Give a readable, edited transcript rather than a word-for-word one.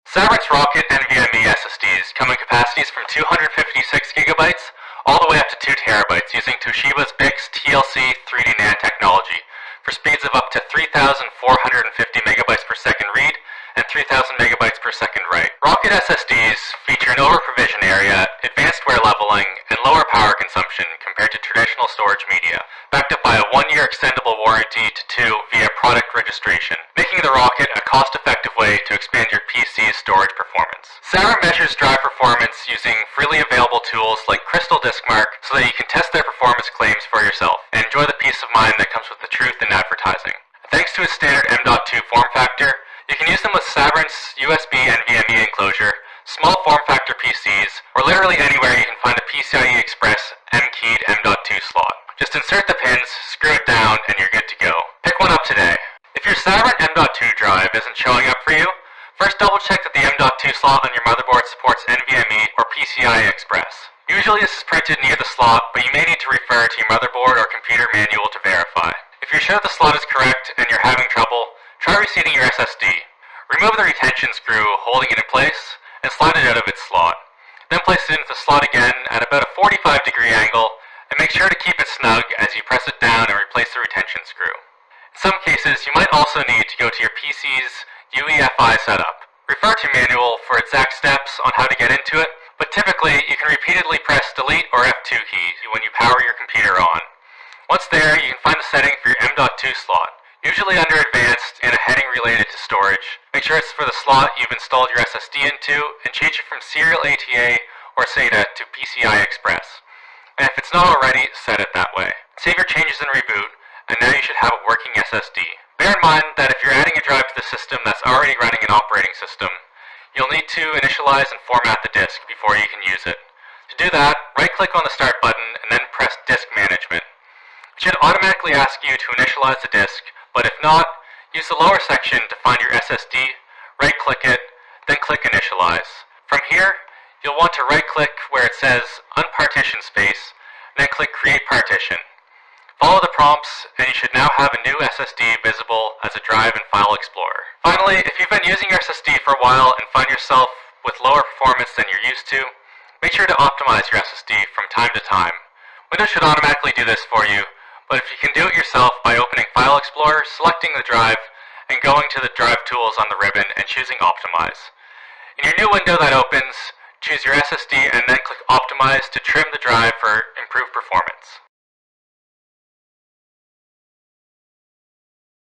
Sabrent's Rocket NVMe SSDs come in capacities from 256 gigabytes all the way up to 2 terabytes using Toshiba's BICS TLC 3D NAND technology for speeds of up to 3,450 megabytes per second read and 3,000 megabytes per second write. Rocket SSDs feature an over-provision area, advanced wear leveling, and lower power consumption compared to traditional storage media, backed up by a 1-year extendable warranty to 2 via product registration, making the Rocket a cost-effective way to expand your PC's storage performance. Sabrent measures drive performance using freely available tools like Crystal Diskmark so that you can test their performance claims for yourself and enjoy the peace of mind that comes with the truth in advertising. Thanks to its standard M.2 form factor, you can use them with Sabrent's USB NVMe enclosure, small form factor PCs, or literally anywhere you can find a PCIe Express M-keyed M.2 slot. Just insert the pins, screw it down, and you're good to go. Pick one up today. If your Sabrent M.2 drive isn't showing up for you, first double check that the M.2 slot on your motherboard supports NVMe or PCIe Express. Usually this is printed near the slot, but you may need to refer to your motherboard or computer manual to verify. If you're sure the slot is correct and you're having trouble, try reseating your SSD. Remove the retention screw holding it in place and slide it out of its slot. Then place it into the slot again at about a 45-degree angle and make sure to keep it snug as you press it down and replace the retention screw. In some cases, you might also need to go to your PC's UEFI setup. Refer to manual for exact steps on how to get into it, but typically you can repeatedly press Delete or F2 keys when you power your computer on. Once there, you can find the setting for your M.2 slot, usually under Advanced in a heading related to storage. Make sure it's for the slot you've installed your SSD into and change it from Serial ATA or SATA to PCI Express. And if it's not already, set it that way. Save your changes and reboot, and now you should have a working SSD. Bear in mind that if you're adding a drive to the system that's already running an operating system, you'll need to initialize and format the disk before you can use it. To do that, right-click on the Start button and then press Disk Management. It should automatically ask you to initialize the disk, but if not, use the lower section to find your SSD, right-click it, then click Initialize. From here, you'll want to right-click where it says Unpartition Space, and then click Create Partition. Follow the prompts, and you should now have a new SSD visible as a drive in File Explorer. Finally, if you've been using your SSD for a while and find yourself with lower performance than you're used to, make sure to optimize your SSD from time to time. Windows should automatically do this for you, but if you can do it yourself by opening File Explorer, selecting the drive, and going to the drive tools on the ribbon and choosing Optimize. In your new window that opens, choose your SSD and then click Optimize to trim the drive for improved performance.